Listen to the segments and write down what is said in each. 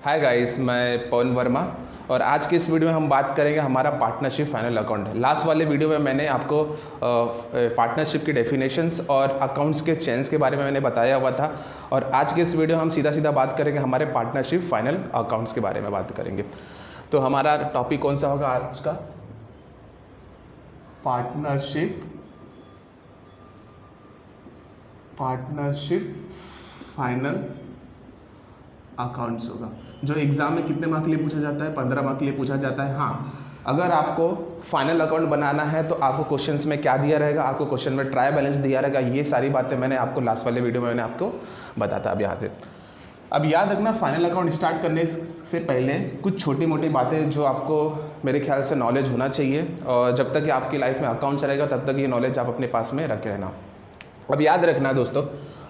Hi guys, मैं पवन वर्मा और आज के इस वीडियो में हम बात करेंगे हमारा पार्टनरशिप फाइनल अकाउंट। लास्ट वाले वीडियो में मैंने आपको पार्टनरशिप की डेफिनेशंस और अकाउंट्स के चेंज के बारे में मैंने बताया हुआ था और आज के इस वीडियो में हम सीधा सीधा बात करेंगे हमारे पार्टनरशिप फाइनल अकाउंट्स के बारे में बात करेंगे। तो हमारा टॉपिक कौन सा होगा आज का? पार्टनरशिप फाइनल अकाउंट्स होगा, जो एग्जाम में कितने मार्क के लिए पूछा जाता है? 15 मार्क के लिए पूछा जाता है। हाँ, अगर आपको फाइनल अकाउंट बनाना है तो आपको क्वेश्चंस में क्या दिया रहेगा? आपको क्वेश्चन में ट्रायल बैलेंस दिया रहेगा। ये सारी बातें मैंने आपको लास्ट वाले वीडियो में मैंने आपको बताता। अब यहाँ से अब याद रखना, फाइनल अकाउंट स्टार्ट करने से पहले कुछ छोटी मोटी बातें जो आपको मेरे ख्याल से नॉलेज होना चाहिए, और जब तक कि आपकी लाइफ में अकाउंट चलेगा तब तक ये नॉलेज आप अपने पास में रखे रहना। अब याद रखना दोस्तों,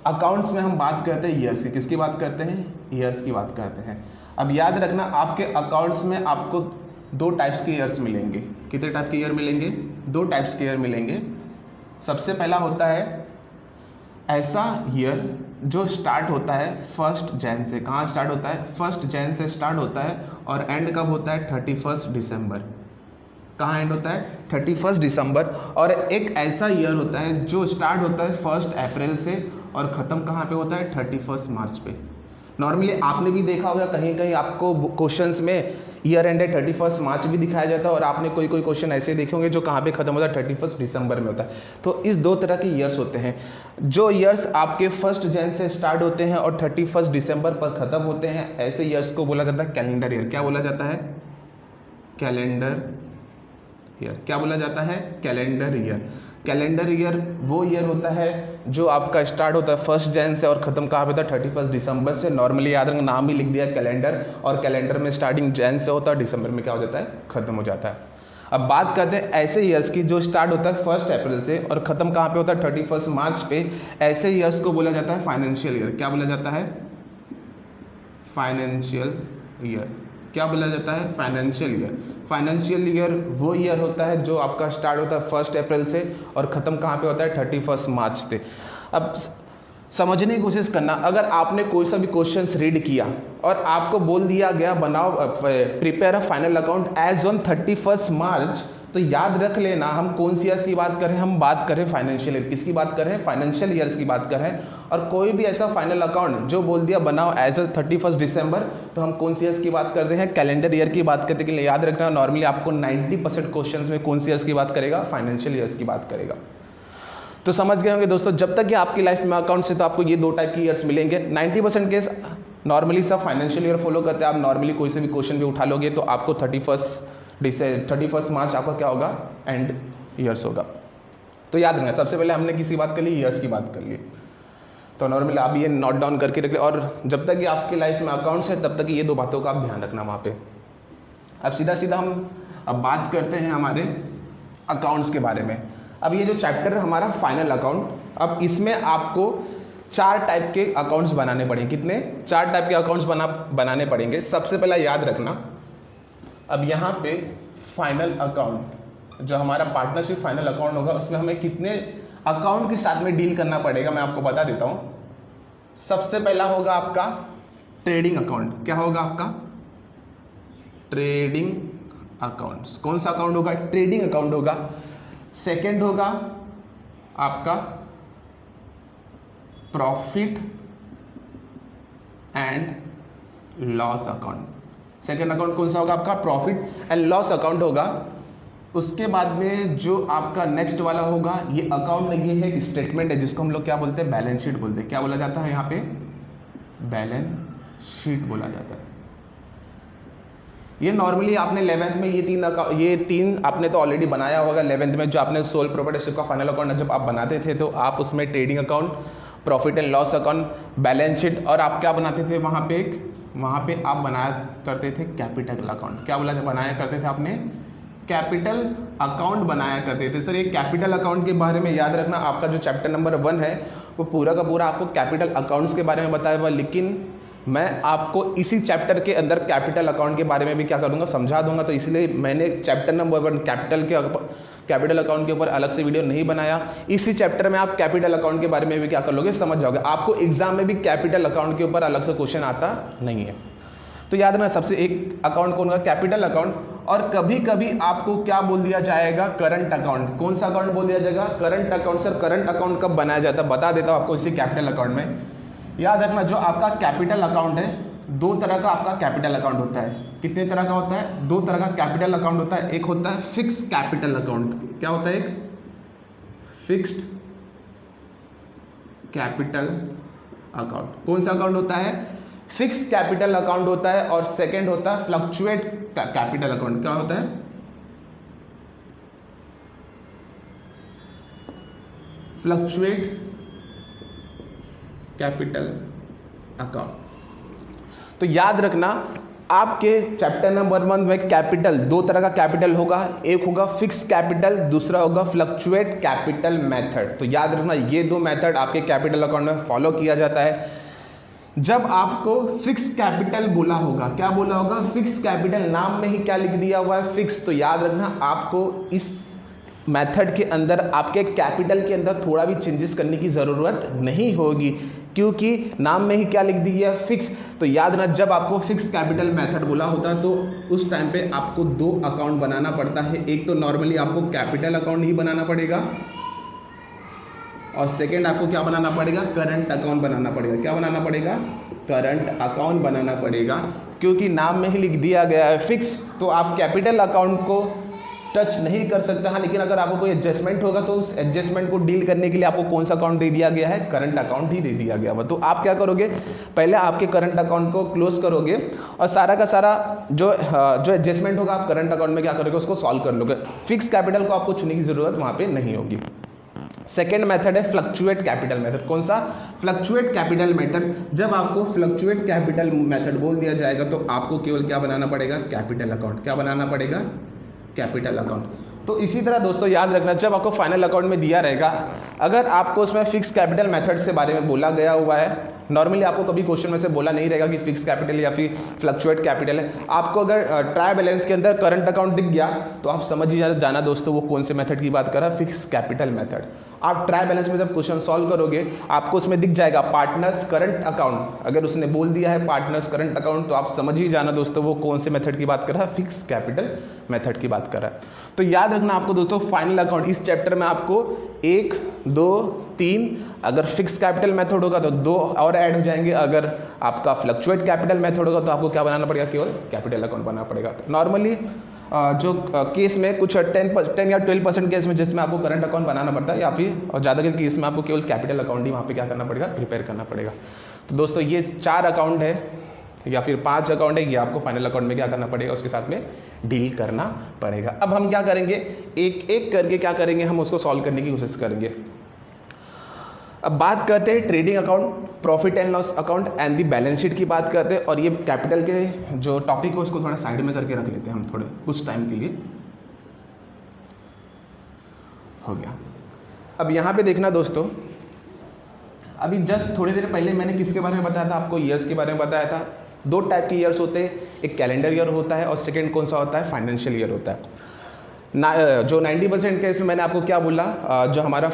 अकाउंट्स में हम बात करते हैं ईयर्स की। किसकी बात करते हैं? ईयर्स की बात करते हैं। अब याद रखना, आपके अकाउंट्स में आपको दो टाइप्स के ईयर्स मिलेंगे। कितने टाइप के ईयर मिलेंगे? दो टाइप्स के ईयर मिलेंगे। सबसे पहला होता है ऐसा ईयर जो स्टार्ट होता है 1 जनवरी से। कहाँ स्टार्ट होता है? 1 जनवरी से स्टार्ट होता है और एंड कब होता है? 31 दिसंबर। कहाँ एंड होता है? 31 दिसंबर। और एक ऐसा ईयर होता है जो स्टार्ट होता है 1 अप्रैल से और ख़त्म कहाँ पे होता है? 31 मार्च पे। नॉर्मली आपने भी देखा होगा कहीं कहीं आपको क्वेश्चंस में ईयर एंड 31 मार्च भी दिखाया जाता है, और आपने कोई क्वेश्चन ऐसे देखे होंगे जो कहाँ पे खत्म होता है? 31 दिसंबर में होता है। तो इस दो तरह के ईयर्स होते हैं। जो ईयर्स आपके 1 जनवरी से स्टार्ट होते हैं और 31 दिसंबर पर ख़त्म होते हैं, ऐसे ईयर्स को बोला जाता है कैलेंडर ईयर। क्या बोला जाता है? Calendar year. क्या बोला जाता है? Calendar year. कैलेंडर ईयर वो ईयर होता है जो आपका स्टार्ट होता है 1 जनवरी से और ख़त्म कहाँ पे होता है? 31 दिसंबर से। नॉर्मली याद रखना, नाम ही लिख दिया कैलेंडर, और कैलेंडर में स्टार्टिंग जनवरी से होता है, दिसंबर में क्या हो जाता है? ख़त्म हो जाता है। अब बात करते हैं ऐसे ईयर्स की जो स्टार्ट होता है 1 अप्रैल से और ख़त्म कहाँ पे होता है? 31 मार्च पे। ऐसे ईयर्स को बोला जाता है फाइनेंशियल ईयर। क्या बोला जाता है? Financial year. क्या बोला जाता है? Financial year. फाइनेंशियल ईयर वो ईयर होता है जो आपका स्टार्ट होता है 1 अप्रैल से और ख़त्म कहाँ पे होता है? 31 मार्च से। अब समझने की कोशिश करना, अगर आपने कोई सा भी क्वेश्चंस रीड किया और आपको बोल दिया गया बनाओ prepare a final account as on 31 March, तो याद रख लेना हम कौन सी ईयर्स की बात कर रहे हैं? हम बात कर रहे हैं फाइनेंशियल ईयर। किसकी बात कर रहे हैं? फाइनेंशियल ईयर्स की बात कर रहे हैं। और कोई भी ऐसा फाइनल अकाउंट जो बोल दिया बनाओ एज अ 31 दिसंबर, तो हम कौन सी ईयर्स की बात करते हैं? कैलेंडर ईयर की बात करते हैं। कि याद रखना, नॉर्मली आपको 90% क्वेश्चन में कौन सी ईयर्स की बात करेगा? फाइनेंशियल ईयर्स की बात करेगा। तो समझ गए होंगे दोस्तों, जब तक कि आपकी लाइफ में अकाउंट्स है तो आपको ये दो टाइप की ईयर्स मिलेंगे। 90% केस नॉर्मली सब फाइनेंशियल ईयर फॉलो करते हैं। आप नॉर्मली कोई से भी क्वेश्चन भी उठा लोगे तो आपको 31 मार्च आपका क्या होगा? एंड ईयर्स होगा। तो याद रखना, सबसे पहले हमने किसी बात कर ली? ईयर्स की बात कर ली। तो नॉर्मली आप ये नोट डाउन करके रख ले, और जब तक कि आपकी लाइफ में अकाउंट्स है तब तक ये दो बातों का आप ध्यान रखना वहाँ पे। अब सीधा सीधा हम अब बात करते हैं हमारे अकाउंट्स के बारे में। अब ये जो चैप्टर है हमारा फाइनल अकाउंट, अब इसमें आपको 4 टाइप के अकाउंट्स बनाने पड़ेंगे। कितने? 4 टाइप के अकाउंट्स बनाने पड़ेंगे। सबसे पहला याद रखना, अब यहाँ पे फाइनल अकाउंट जो हमारा पार्टनरशिप फाइनल अकाउंट होगा, उसमें हमें कितने अकाउंट के साथ में डील करना पड़ेगा मैं आपको बता देता हूँ। सबसे पहला होगा आपका ट्रेडिंग अकाउंट। क्या होगा आपका? Trading accounts. कौन सा अकाउंट होगा? ट्रेडिंग अकाउंट होगा। सेकंड होगा आपका profit and loss account. Second account कौन सा होगा? आपका प्रॉफिट एंड लॉस अकाउंट होगा। उसके बाद में जो आपका नेक्स्ट वाला होगा, ये अकाउंट नहीं, ये है स्टेटमेंट है, जिसको हम लोग क्या बोलते हैं? बैलेंस शीट बोलते हैं। क्या बोला जाता है यहाँ पे? बैलेंस शीट बोला जाता है। ये नॉर्मली आपने 11th में ये तीन आपने तो ऑलरेडी बनाया होगा। 11th में जो आपने सोल प्रोप्राइटरशिप का फाइनल अकाउंट जब आप बनाते थे तो आप उसमें trading account, profit and loss account, balance sheet, और आप क्या बनाते थे वहाँ पे आप बनाया करते थे कैपिटल अकाउंट। क्या बनाया करते थे आपने? कैपिटल अकाउंट बनाया करते थे। सर ये कैपिटल अकाउंट के बारे में याद रखना, आपका जो चैप्टर नंबर 1 है वो पूरा का पूरा आपको कैपिटल अकाउंट्स के बारे में बताया हुआ, लेकिन मैं आपको इसी चैप्टर के अंदर कैपिटल अकाउंट के बारे में भी क्या करूंगा? समझा दूंगा। तो इसलिए मैंने चैप्टर नंबर 1 कैपिटल अकाउंट के ऊपर अलग से वीडियो नहीं बनाया। इसी चैप्टर में आप कैपिटल अकाउंट के बारे में भी क्या कर लोगे? समझ जाओगे। आपको एग्जाम में भी कैपिटल अकाउंट के ऊपर अलग से क्वेश्चन आता नहीं है। तो याद रखना सबसे एक अकाउंट कौन होगा, कैपिटल अकाउंट। और कभी कभी आपको क्या बोल दिया जाएगा, करंट अकाउंट। कौन सा अकाउंट बोल दिया जाएगा, current account. Sir current account कब बनाया जाता है बता देता हूँ आपको इसी कैपिटल अकाउंट में। याद रखना जो आपका कैपिटल अकाउंट है, दो तरह का आपका कैपिटल अकाउंट होता है। कितने तरह का होता है, दो तरह का कैपिटल अकाउंट होता है। एक होता है फिक्स कैपिटल अकाउंट। क्या होता है, एक फिक्स्ड कैपिटल अकाउंट। कौन सा अकाउंट होता है, फिक्स कैपिटल अकाउंट होता है। और सेकंड होता है फ्लक्चुएट कैपिटल अकाउंट। क्या होता है, फ्लक्चुएट कैपिटल अकाउंट। तो याद रखना आपके चैप्टर नंबर 1 में कैपिटल, दो तरह का कैपिटल होगा, एक होगा फिक्स कैपिटल, दूसरा होगा फ्लक्चुएट कैपिटल मेथड। तो याद रखना ये दो मेथड आपके कैपिटल अकाउंट में फॉलो किया जाता है। जब आपको फिक्स कैपिटल बोला होगा, क्या बोला होगा, फिक्स कैपिटल, नाम में ही क्या लिख दिया हुआ है, फिक्स। तो याद रखना आपको इस मेथड के अंदर आपके कैपिटल के अंदर थोड़ा भी चेंजेस करने की ज़रूरत नहीं होगी, क्योंकि नाम में ही क्या लिख दी है, फिक्स। तो याद रखना जब आपको फिक्स कैपिटल मेथड बोला होता है तो उस टाइम पे आपको दो अकाउंट बनाना पड़ता है। एक तो नॉर्मली आपको कैपिटल अकाउंट ही बनाना पड़ेगा, और सेकेंड आपको क्या बनाना पड़ेगा, करंट अकाउंट बनाना पड़ेगा। क्या बनाना पड़ेगा, करंट अकाउंट बनाना पड़ेगा, क्योंकि नाम में ही लिख दिया गया है फिक्स। तो आप कैपिटल अकाउंट को टच नहीं कर सकते। हाँ, लेकिन अगर आपको कोई एडजस्टमेंट होगा तो उस एडजस्टमेंट को डील करने के लिए आपको कौन सा अकाउंट दे दिया गया है, करंट अकाउंट ही दे दिया गया हुआ। तो आप क्या करोगे, पहले आपके करंट अकाउंट को क्लोज करोगे और सारा का सारा जो एडजस्टमेंट होगा आप करंट अकाउंट में क्या करोगे, उसको सॉल्व कर लोगे। फिक्स कैपिटल को आपको चुनने की जरूरत वहाँ पे नहीं होगी। सेकेंड मेथड है फ्लक्चुएट कैपिटल मेथड। कौन सा, फ्लक्चुएट कैपिटल मेथड। जब आपको फ्लक्चुएट कैपिटल मेथड बोल दिया जाएगा तो आपको केवल क्या बनाना पड़ेगा, कैपिटल अकाउंट। क्या बनाना पड़ेगा, कैपिटल अकाउंट। तो इसी तरह दोस्तों याद रखना जब आपको फाइनल अकाउंट में दिया रहेगा, अगर आपको उसमें फिक्स कैपिटल मेथड से बारे में बोला गया हुआ है, नॉर्मली आपको कभी क्वेश्चन में से बोला नहीं रहेगा कि फिक्स कैपिटल या फिर फ्लक्चुएट कैपिटल है। आपको अगर ट्राई बैलेंस के अंदर करंट अकाउंट दिख गया तो आप समझ ही जाना दोस्तों वो कौन से मेथड की बात कर रहा है, फिक्स कैपिटल मेथड। आप ट्राई बैलेंस में जब क्वेश्चन सॉल्व करोगे आपको उसमें दिख जाएगा पार्टनर्स करंट अकाउंट। अगर उसने बोल दिया है पार्टनर्स करंट अकाउंट तो आप समझ ही जाना दोस्तों वो कौन से मेथड की बात कर रहा है, फिक्स कैपिटल मेथड की बात कर रहा है। तो याद रखना आपको दोस्तों फाइनल अकाउंट इस चैप्टर में आपको 1, 2, 3, अगर फिक्स कैपिटल मेथड होगा तो 2 और ऐड हो जाएंगे। अगर आपका फ्लक्चुएट कैपिटल मेथड होगा तो आपको क्या बनाना पड़ेगा, केवल कैपिटल अकाउंट बनाना पड़ेगा। नॉर्मली जो केस में कुछ 10 या 12% केस में जिसमें आपको करंट अकाउंट बनाना पड़ता है, या फिर और ज़्यादा के केस में आपको केवल कैपिटल अकाउंट ही वहाँ पे क्या करना पड़ेगा, प्रिपेयर करना पड़ेगा। तो दोस्तों ये 4 अकाउंट है या फिर 5 अकाउंट है, ये आपको फाइनल अकाउंट में क्या करना पड़ेगा, उसके साथ में डील करना पड़ेगा। अब हम क्या करेंगे, एक एक करके क्या करेंगे, हम उसको सॉल्व करने की कोशिश करेंगे। अब बात करते हैं trading account, profit and loss account and the balance sheet की बात करते हैं। और ये कैपिटल के जो टॉपिक है उसको थोड़ा साइड में करके रख लेते हैं हम थोड़े कुछ टाइम के लिए। हो गया। अब यहाँ पे देखना दोस्तों, अभी जस्ट थोड़ी देर पहले मैंने किसके बारे में बताया था आपको, ईयर्स के बारे में बताया था। 2 टाइप के ईयर्स होते हैं, एक कैलेंडर ईयर होता है और सेकेंड कौन सा होता है, फाइनेंशियल ईयर होता है। जो 90% केस में मैंने आपको क्या बोला, जो हमारा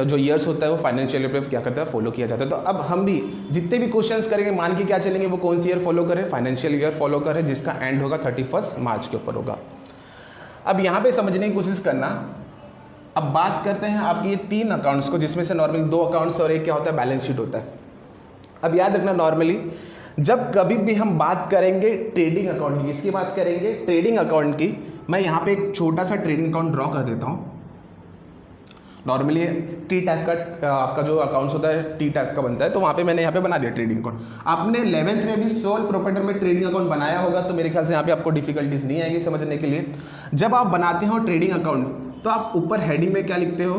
जो ईयर्स होता है वो फाइनेंशियल ईयर पे क्या करता है, फॉलो किया जाता है। तो अब हम भी जितने भी क्वेश्चंस करेंगे मान के क्या चलेंगे, वो कौन सी ईयर फॉलो करें, फाइनेंशियल ईयर फॉलो करें, जिसका एंड होगा 31 मार्च के ऊपर होगा। अब यहाँ पे समझने की कोशिश करना। अब बात करते हैं आपके ये 3 अकाउंट्स को, जिसमें से नॉर्मली 2 अकाउंट्स और एक क्या होता है, बैलेंस शीट होता है। अब याद रखना नॉर्मली जब कभी भी हम बात करेंगे ट्रेडिंग अकाउंट की, इसकी बात करेंगे ट्रेडिंग अकाउंट की, मैं यहाँ पे एक छोटा सा ट्रेडिंग अकाउंट ड्रॉ कर देता हूँ। नॉर्मली टी टाइप का आपका जो अकाउंट्स होता है टी टाइप का बनता है, तो वहाँ पे मैंने यहाँ पे बना दिया ट्रेडिंग अकाउंट। आपने 11th में भी सोल प्रोप्राइटर में ट्रेडिंग अकाउंट बनाया होगा, तो मेरे ख्याल से यहाँ पे आपको डिफिकल्टीज नहीं आएगी समझने के लिए। जब आप बनाते हो ट्रेडिंग अकाउंट तो आप ऊपर हेडिंग में क्या लिखते हो,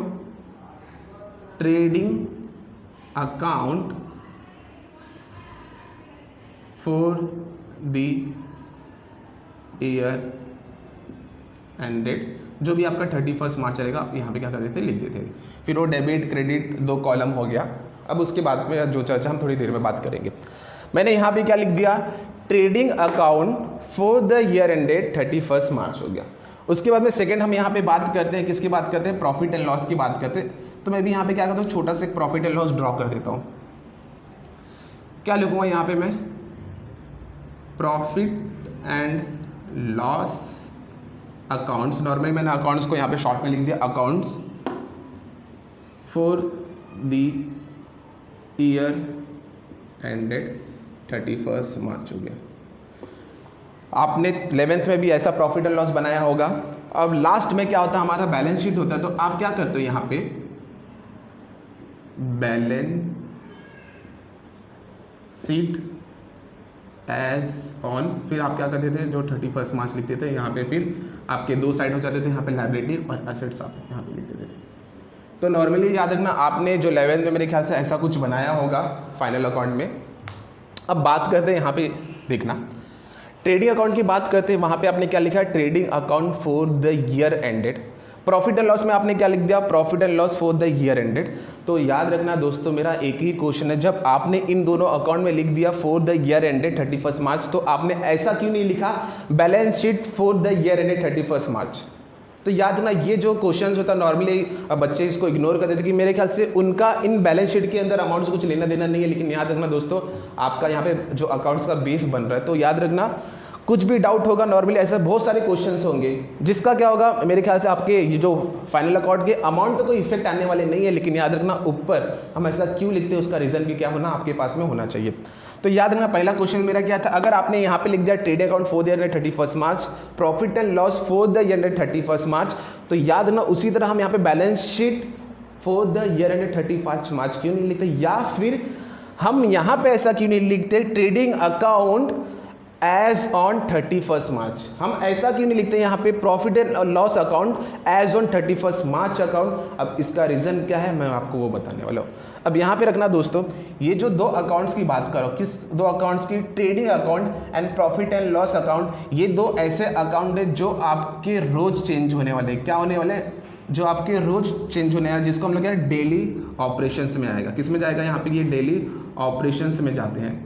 trading account for the year ended, जो भी आपका 31 मार्च चलेगा आप यहाँ पे क्या कर देते हैं, लिख देते हैं। फिर वो डेबिट क्रेडिट 2 कॉलम हो गया। अब उसके बाद में जो चर्चा हम थोड़ी देर में बात करेंगे। मैंने यहाँ पे क्या लिख दिया, trading account for the year ended 31 मार्च हो गया। उसके बाद में सेकंड हम यहाँ पे बात करते हैं, किसकी बात करते हैं, प्रॉफिट एंड लॉस की बात करते हैं। तो मैं भी यहाँ पे क्या करता हूँ, छोटा सा एक प्रॉफिट एंड लॉस ड्रॉ कर देता हूँ। क्या लिखूँगा यहाँ पे मैं, profit and loss accounts, normally मैंने अकाउंट्स को यहाँ पे शॉर्ट में लिख दिया accounts for the year ended 31 मार्च हो गया। आपने 11th में भी ऐसा प्रॉफिट एंड लॉस बनाया होगा। अब लास्ट में क्या होता है, हमारा बैलेंस शीट होता है, तो आप क्या करते हो यहाँ पे बैलेंस शीट एज ऑन, फिर आप क्या करते थे, जो 31 मार्च लिखते थे यहाँ पे, फिर आपके दो साइड हो जाते थे, यहाँ पे लायबिलिटी और एसेट्स आप यहाँ पे लिख देते थे। तो नॉर्मली याद रखना, आपने जो 11th में मेरे ख्याल से ऐसा कुछ बनाया होगा फाइनल अकाउंट में। अब बात करते हैं यहाँ पे, देखना ट्रेडिंग अकाउंट की बात करते हैं, वहाँ पे आपने क्या लिखा है, trading account for the year ended. Profit and loss में आपने क्या लिख दिया, profit and loss for the year ended. तो याद रखना दोस्तों, मेरा एक ही क्वेश्चन है, जब आपने इन दोनों अकाउंट में लिख दिया for the year ended 31 March, तो आपने ऐसा क्यों नहीं लिखा balance sheet for the year ended 31 March. तो याद रखना, ये जो क्वेश्चंस होता है नॉर्मली बच्चे इसको इग्नोर कर देते कि मेरे ख्याल से उनका इन बैलेंस शीट के अंदर अमाउंट से कुछ लेना देना नहीं है। लेकिन याद रखना दोस्तों, आपका यहाँ पे जो अकाउंट्स का बेस बन रहा है, तो याद रखना कुछ भी डाउट होगा, नॉर्मली ऐसे बहुत सारे क्वेश्चंस होंगे जिसका क्या होगा, मेरे ख्याल से आपके ये जो फाइनल अकाउंट के अमाउंट पे कोई इफेक्ट आने वाले नहीं है। लेकिन याद रखना, ऊपर हम ऐसा क्यों लिखते हैं उसका रीजन भी क्या होना आपके पास में होना चाहिए। तो याद रखना, पहला क्वेश्चन मेरा क्या था, अगर आपने यहाँ पे लिख दिया trading account for the year ended 31 March, profit and loss for the year ended 31 March, तो याद रखना उसी तरह हम यहाँ पे balance sheet for the year ended 31 मार्च क्यों नहीं लिखते, या फिर हम यहाँ पे ऐसा क्यों नहीं लिखते trading account as on 31 March. हम ऐसा क्यों नहीं लिखते यहाँ पे profit and loss account as on 31 March account. अब इसका रीजन क्या है मैं आपको वो बताने वाला हूँ। अब यहाँ पे रखना दोस्तों, ये जो दो अकाउंट्स की बात करो, किस दो अकाउंट्स की, trading account and profit and loss account, ये दो ऐसे अकाउंट है जो आपके रोज चेंज होने वाले, क्या होने वाले, जो आपके रोज चेंज होने वाले, जिसको हम लोग डेली ऑपरेशंस में आएगा। किस में जाएगा, यहाँ पे ये डेली ऑपरेशंस में जाते हैं,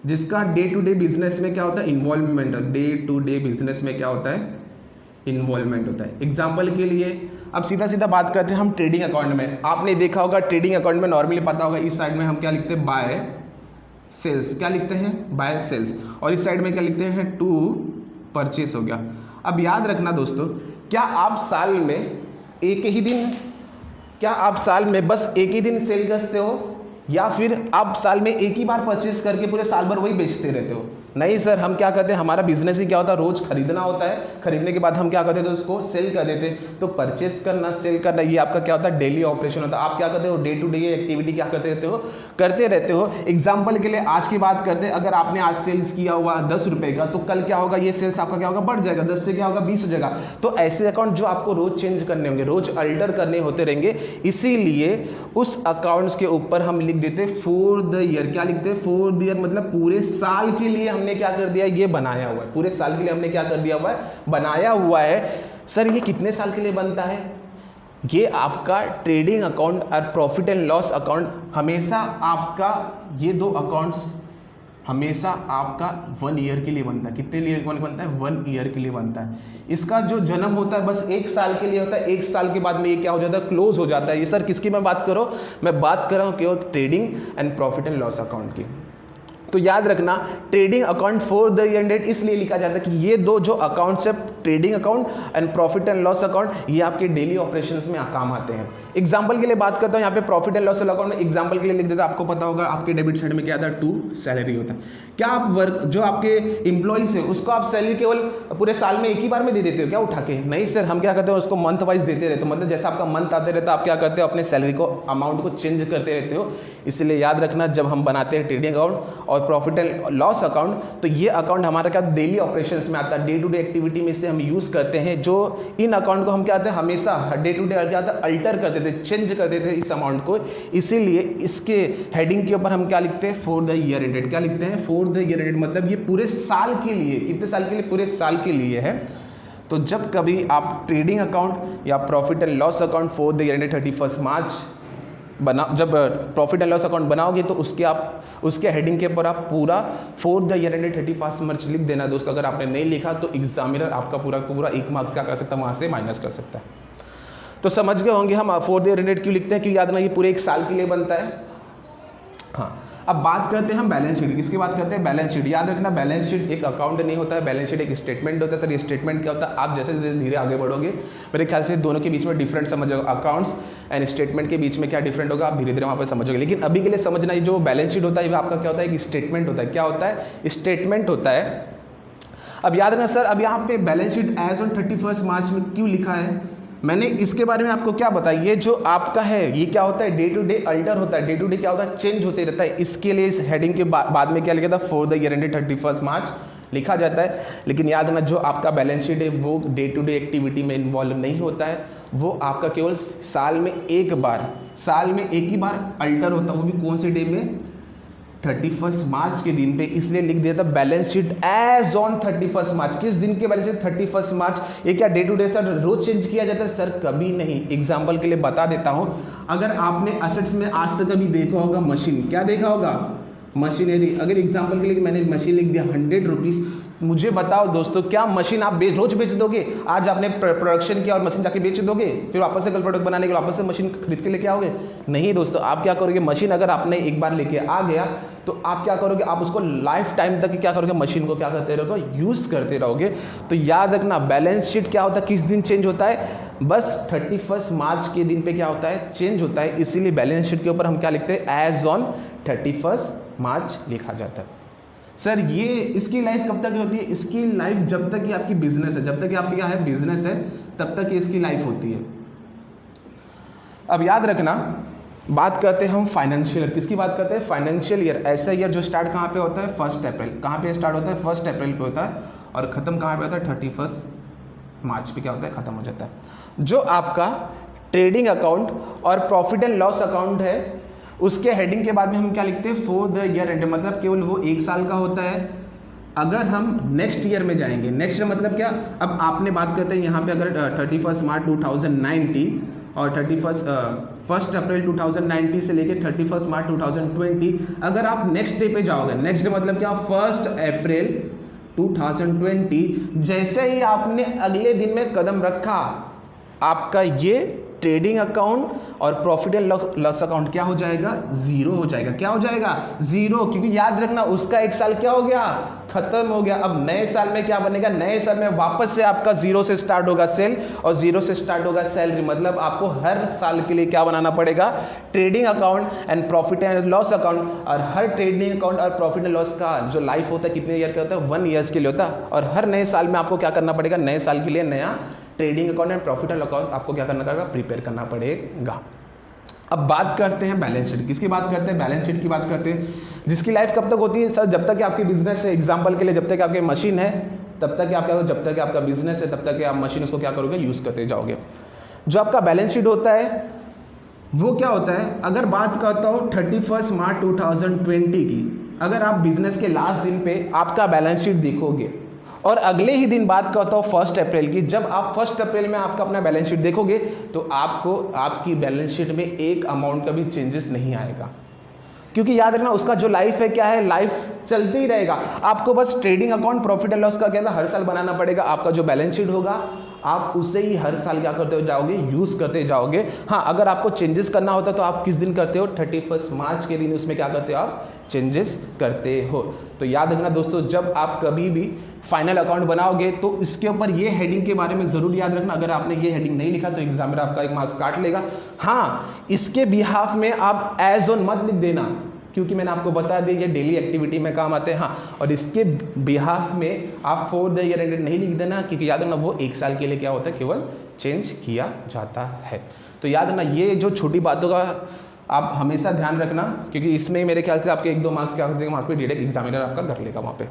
जिसका डे टू डे बिजनेस में क्या होता है, involvement. Day to day business में क्या होता है, इन्वॉल्वमेंट होता है। एग्जाम्पल के लिए अब सीधा सीधा बात करते हैं हम ट्रेडिंग अकाउंट में। आपने देखा होगा ट्रेडिंग अकाउंट में नॉर्मली पता होगा, इस साइड में हम क्या लिखते हैं, बाय सेल्स, क्या लिखते हैं, बाय सेल्स, और इस साइड में क्या लिखते हैं, टू परचेस हो गया। अब याद रखना दोस्तों, क्या आप साल में एक ही दिन, क्या आप साल में बस एक ही दिन सेल करते हो, या फिर आप साल में एक ही बार परचेस करके पूरे साल भर वही बेचते रहते हो। नहीं सर, हम क्या करते हैं, हमारा बिजनेस ही क्या होता है, रोज खरीदना होता है, खरीदने के बाद हम क्या करते थे, उसको सेल कर देते। तो परचेस करना, सेल करना, ये आपका क्या होता है, डेली ऑपरेशन होता है। आप क्या करते हो, डे टू डे एक्टिविटी क्या करते रहते हो। एग्जाम्पल के लिए आज की बात करते हैं, अगर आपने आज सेल्स किया हुआ 10 रुपए का, तो कल क्या होगा, ये सेल्स आपका क्या होगा, बढ़ जाएगा, 10 से क्या होगा, 20 हो जाएगा। तो ऐसे अकाउंट जो आपको रोज चेंज करने होंगे, रोज अल्टर करने होते रहेंगे, इसीलिए उस अकाउंट्स के ऊपर हम लिख देते फॉर द ईयर। क्या लिखते हैं, फॉर द ईयर, मतलब पूरे साल के लिए हमने क्या कर दिया, ये बनाया हुआ है, पूरे साल के लिए हमने क्या कर दिया हुआ है, बनाया हुआ है। सर ये कितने साल के लिए बनता है, ये आपका ट्रेडिंग अकाउंट और प्रॉफिट एंड लॉस अकाउंट हमेशा आपका, ये दो अकाउंट्स हमेशा आपका 1 ईयर के लिए बनता है। कितने लिए बनता है, 1 ईयर के लिए बनता है। इसका जो जन्म होता है बस 1 साल के लिए होता है, 1 साल के बाद में ये क्या हो जाता है, क्लोज हो जाता है। ये सर किसकी मैं बात करूँ, मैं बात कर रहा हूँ केवल trading and profit and loss account की। तो याद रखना, trading account for the year ended इसलिए लिखा जाता है कि ये दो जो अकाउंट्स है, trading account and profit and loss account, ये आपके डेली ऑपरेशंस में काम आते हैं। एग्जांपल के लिए बात करता हूँ, यहाँ पे प्रॉफिट एंड लॉस अकाउंट में एग्जांपल के लिए लिख देता, आपको पता होगा आपके डेबिट साइड में क्या आता है, टू सैलरी होता है। क्या आप वर्क जो आपके एम्प्लॉइज है उसको आप सैलरी केवल पूरे साल में एक ही बार में दे देते हो क्या उठा के, नहीं सर, हम क्या करते हैं उसको मंथ वाइज देते रहते हो। मतलब जैसा आपका मंथ आते रहता है, आप क्या करते हो, अपने सैलरी को अमाउंट को चेंज करते रहते हो। इसलिए याद रखना, जब हम बनाते हैं ट्रेडिंग अकाउंट और प्रॉफिट एंड लॉस अकाउंट, तो ये अकाउंट हमारा क्या डेली ऑपरेशंस में आता है, डे टू डे एक्टिविटी में से हम यूज करते हैं। जो इन अकाउंट को हम क्या करते हैं, हमेशा डे टू डे क्या होता है, अल्टर करते थे, चेंज करते थे इस अमाउंट को। इसीलिए इसके हेडिंग के ऊपर हम क्या लिखते हैं, फॉर द ईयर एंडेड। क्या लिखते हैं, फॉर द ईयर एंडेड, मतलब ये पूरे साल के लिए, कितने साल के लिए, पूरे साल के लिए है। तो जब कभी आप ट्रेडिंग अकाउंट या profit and loss account for the year ended 31 मार्च जब प्रॉफिट एंड लॉस अकाउंट बनाओगे, तो उसके हेडिंग के ऊपर आप पूरा फॉर द ईयर एंडेड 31 मार्च लिख देना दोस्तों। अगर आपने नहीं लिखा तो एग्जामिनर आपका पूरा 1 मार्क्स क्या कर सकता है, वहाँ से माइनस कर सकता है। तो समझ गए होंगे हम फॉर द ईयर एंडेड क्यों लिखते हैं, क्योंकि याद ना ये पूरे 1 साल के लिए बनता है। हाँ, अब बात करते हैं हम बैलेंस शीट। किसकी बात करते हैं? Balance sheet. याद रखना, बैलेंस शीट एक अकाउंट नहीं होता है, बैलेंस शीट एक स्टेटमेंट होता है। सर ये स्टेटमेंट क्या होता है? आप जैसे धीरे धीरे आगे बढ़ोगे मेरे ख्याल से दोनों के बीच में डिफरेंट समझोगे। अकाउंट्स एंड स्टेटमेंट के बीच में क्या डिफरेंट होगा आप धीरे धीरे वहाँ पर समझोगे। लेकिन अभी के लिए समझना, ये जो बैलेंस शीट होता है ये आपका क्या होता है? एक स्टेटमेंट होता है। क्या होता है? स्टेटमेंट होता है। अब याद रखना सर, अब यहाँ पे बैलेंस शीट एज ऑन 31 मार्च में क्यों लिखा है? मैंने इसके बारे में आपको क्या बताया, ये जो आपका है ये क्या होता है? डे टू डे अल्टर होता है। डे टू डे क्या होता है? चेंज होते रहता है। इसके लिए इस हेडिंग के बाद में क्या लिखा था? फॉर द ईयर एंडेड 31 मार्च लिखा जाता है। लेकिन याद रखना, जो आपका बैलेंस शीट है वो डे टू डे एक्टिविटी में इन्वॉल्व नहीं होता है। वो आपका केवल साल में एक ही बार अल्टर होता है। वो भी कौन से डे में? 31 मार्च के दिन पे। इसलिए लिख दिया था balance sheet as on 31 March. किस दिन के बैलेंस शीट? 31 मार्च। ये क्या डे टू डे सर रोज चेंज किया जाता है? सर कभी नहीं। एग्जांपल के लिए बता देता हूं, अगर आपने असेट्स में आज तक कभी देखा होगा मशीन, क्या देखा होगा? मशीनरी। अगर एग्जांपल के लिए मैंने मशीन लिख दिया 100 रुपीज, मुझे बताओ दोस्तों, क्या मशीन आप रोज बेच दोगे? आज आपने प्रोडक्शन किया और मशीन जाके बेच दोगे, फिर वापस से कल प्रोडक्ट बनाने के लिए वापस से मशीन खरीद के लेके आओगे? नहीं दोस्तों, आप क्या करोगे? मशीन अगर आपने एक बार लेके आ गया तो आप क्या करोगे? आप उसको लाइफ टाइम तक क्या करोगे? मशीन को क्या करते रहोगे? यूज करते रहोगे। तो याद रखना, बैलेंस शीट क्या होता है? किस दिन चेंज होता है? बस 31 मार्च के दिन पे क्या होता है? चेंज होता है। इसीलिए बैलेंस शीट के ऊपर हम क्या लिखते हैं? एज ऑन 31 मार्च लिखा जाता है। सर ये इसकी लाइफ कब तक होती है? इसकी लाइफ जब तक ये आपकी बिजनेस है, जब तक ये आपकी क्या है? बिजनेस है, तब तक ये इसकी लाइफ होती है। अब याद रखना, बात करते हैं हम फाइनेंशियल ईयर। किसकी बात करते हैं? Financial year. ऐसा ईयर जो स्टार्ट कहाँ पे होता है? 1 अप्रैल। कहाँ पे स्टार्ट होता है? 1 अप्रैल पे होता है और ख़त्म कहाँ पे होता है? 31 मार्च पे क्या होता है? ख़त्म हो जाता है। जो आपका ट्रेडिंग अकाउंट और प्रॉफिट एंड लॉस अकाउंट है, उसके हेडिंग के बाद में हम क्या लिखते हैं? फॉर द ईयर एंड, मतलब केवल वो एक साल का होता है। अगर हम नेक्स्ट ईयर में जाएंगे, नेक्स्ट ईयर मतलब क्या? अब आपने बात करते हैं यहाँ पे, अगर 31 मार्च 2019 और 1 अप्रैल 2019 से लेके 31 मार्च 2020, अगर आप नेक्स्ट डे पे जाओगे, नेक्स्ट डे मतलब क्या? 1 अप्रैल 2020, जैसे ही आपने अगले दिन में कदम रखा, आपका ये ट्रेडिंग अकाउंट और प्रॉफिट एंड लॉस अकाउंट क्या हो जाएगा? जीरो हो जाएगा। क्या हो जाएगा? जीरो। क्योंकि याद रखना, उसका एक साल क्या हो गया? खत्म हो गया। अब नए साल में क्या बनेगा? नए साल में वापस से आपका जीरो से स्टार्ट होगा सेल और जीरो से स्टार्ट होगा सैलरी। मतलब आपको हर साल के लिए क्या बनाना पड़ेगा? Trading account and profit and loss account. और हर ट्रेडिंग अकाउंट और प्रॉफिट एंड लॉस का जो लाइफ होता है कितने ईयर का होता है? 1 ईयर्स के लिए होता है। और हर नए साल में आपको क्या करना पड़ेगा? नए साल के लिए नया trading account and profit and account आपको क्या करना पड़ेगा? प्रिपेयर करना पड़ेगा। अब बात करते हैं बैलेंस शीट। किसकी बात करते हैं? बैलेंस शीट की बात करते हैं, जिसकी लाइफ कब तक होती है? सर जब तक आपकी बिजनेस है। एग्जांपल के लिए, जब तक आपकी मशीन है तब तक आप क्या करोगे? जब तक आपका बिजनेस है तब तक आप मशीन उसको क्या करोगे? यूज करते जाओगे। जो आपका बैलेंस शीट होता है वो क्या होता है? अगर बात करता हूँ 31 मार्च 2020 की, अगर आप बिजनेस के लास्ट दिन पे आपका बैलेंस शीट देखोगे और अगले ही दिन बात करता हूँ 1 अप्रैल की, जब आप 1 अप्रैल में आपका अपना बैलेंस शीट देखोगे तो आपको आपकी बैलेंस शीट में एक अमाउंट का भी चेंजेस नहीं आएगा। क्योंकि याद रखना, उसका जो लाइफ है क्या है? लाइफ चलते ही रहेगा। आपको बस trading account profit and loss का क्या हर साल बनाना पड़ेगा। आपका जो बैलेंस शीट होगा आप उसे ही हर साल क्या करते हो जाओगे? यूज करते जाओगे। हाँ, अगर आपको चेंजेस करना होता तो आप किस दिन करते हो? 31 मार्च के दिन उसमें क्या करते हो? आप चेंजेस करते हो। तो याद रखना दोस्तों, जब आप कभी भी फाइनल अकाउंट बनाओगे तो इसके ऊपर ये हेडिंग के बारे में जरूर याद रखना। अगर आपने ये हेडिंग नहीं लिखा तो एग्जामिनर आपका 1 मार्क्स काट लेगा। हाँ, इसके बिहाफ में आप एज ऑन मत लिख देना, क्योंकि मैंने आपको बता दिया ये डेली एक्टिविटी में काम आते हैं। हाँ, और इसके बिहाफ में आप फॉर द ईयर एंडेड नहीं लिख देना, क्योंकि याद रखना वो एक साल के लिए क्या होता है? केवल चेंज किया जाता है। तो याद रखना, ये जो छोटी बातों का आप हमेशा ध्यान रखना, क्योंकि इसमें मेरे ख्याल से आपके 1-2 मार्क्स क्या हो जाएगा वहाँ पे डायरेक्ट एग्जामिनर आपका कर लेगा वहाँ पे।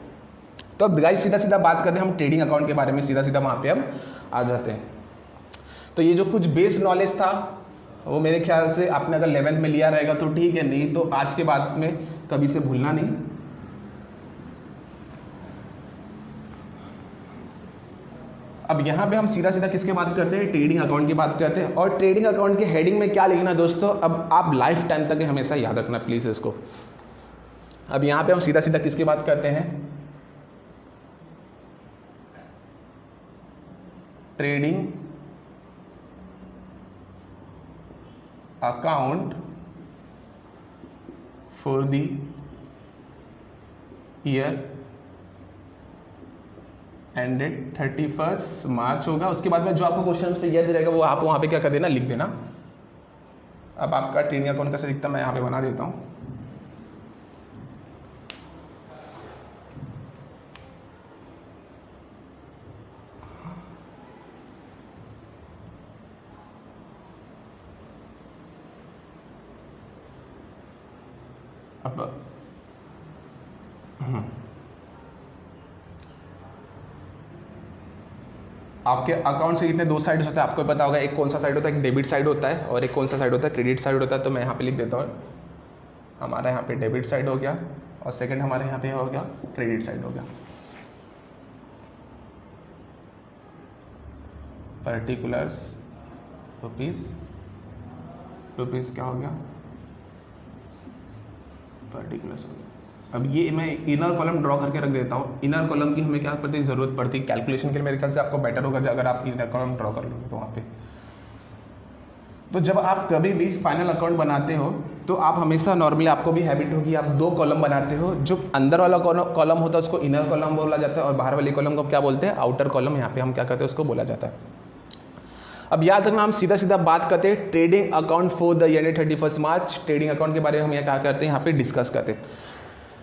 तो अब गाइस सीधा बात करते हैं हम ट्रेडिंग अकाउंट के बारे में, सीधा वहाँ पे हम आ जाते हैं। तो ये जो कुछ बेस नॉलेज था वो मेरे ख्याल से आपने अगर 11th में लिया रहेगा तो ठीक है, नहीं तो आज के बाद में कभी से भूलना नहीं। अब यहाँ पे हम सीधा किसके बात करते हैं? ट्रेडिंग अकाउंट की बात करते हैं। और ट्रेडिंग अकाउंट के हेडिंग में क्या लिखना दोस्तों, अब आप लाइफ टाइम तक हमेशा याद रखना प्लीज इसको। अब यहाँ पे हम सीधा किसकी बात करते हैं? Trading account for the year ended 31 मार्च होगा। उसके बाद में जो आपको क्वेश्चन से ईयर दे जाएगा वो आप वहाँ पे क्या कर देना, लिख देना। अब आपका ट्रेडिंग अकाउंट कैसे दिखता है मैं यहाँ पे बना देता हूँ। अब आपके अकाउंट से कितने दो साइड्स होते हैं आपको पता होगा। एक कौन सा साइड होता है, एक डेबिट साइड होता है और एक कौन सा साइड होता है, क्रेडिट साइड होता है। तो मैं यहाँ पे लिख देता हूँ, हमारा यहाँ पे डेबिट साइड हो गया और सेकंड हमारे यहाँ पे हो गया क्रेडिट साइड हो गया। पर्टिकुलर्स रुपीज़ क्या हो गया, पर्टिकुलर्स हो गया। अब ये मैं इनर कॉलम ड्रॉ करके रख देता हूँ। इनर कॉलम की हमें क्या पड़ती है, ज़रूरत पड़ती है कैलकुलेशन के लिए। मेरे ख्याल से आपको बेटर होगा अगर आप इनर कॉलम ड्रॉ कर लोगे तो वहाँ पे। तो जब आप कभी भी फाइनल अकाउंट बनाते हो तो आप हमेशा नॉर्मली आपको भी हैबिट होगी, आप दो कॉलम बनाते हो। जो अंदर वाला कॉलम होता है उसको इनर कॉलम बोला जाता है और बाहर वाले कॉलम को क्या बोलते हैं, आउटर कॉलम। यहाँ पे हम क्या करते हैं, उसको बोला जाता है। अब याद रखना, हम सीधा सीधा बात करते हैं trading account for the year 31 March. Trading account के बारे में हम यहाँ क्या करते हैं, यहाँ पे डिस्कस करते हैं।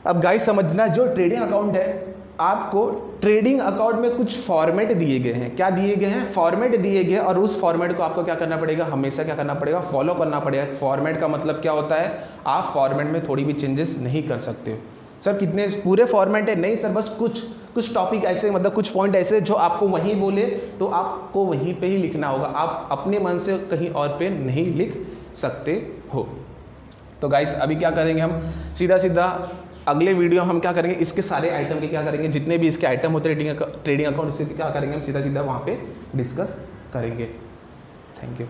अब गाइस समझना, जो ट्रेडिंग अकाउंट है, आपको ट्रेडिंग अकाउंट में कुछ फॉर्मेट दिए गए हैं। क्या दिए गए हैं, फॉर्मेट दिए गए और उस फॉर्मेट को आपको क्या करना पड़ेगा, हमेशा क्या करना पड़ेगा, फॉलो करना पड़ेगा। फॉर्मेट का मतलब क्या होता है, आप फॉर्मेट में थोड़ी भी चेंजेस नहीं कर सकते। सर कितने पूरे फॉर्मेट है, नहीं सर, बस कुछ टॉपिक ऐसे, मतलब कुछ पॉइंट ऐसे जो आपको वहीं बोले तो आपको वहीं पे ही लिखना होगा। आप अपने मन से कहीं और पे नहीं लिख सकते हो। तो गाइस अभी क्या करेंगे, हम सीधा अगले वीडियो हम क्या करेंगे, इसके सारे आइटम के क्या करेंगे, जितने भी इसके आइटम होते हैं ट्रेडिंग अकाउंट, इससे क्या करेंगे हम सीधा वहाँ पे डिस्कस करेंगे। Thank you.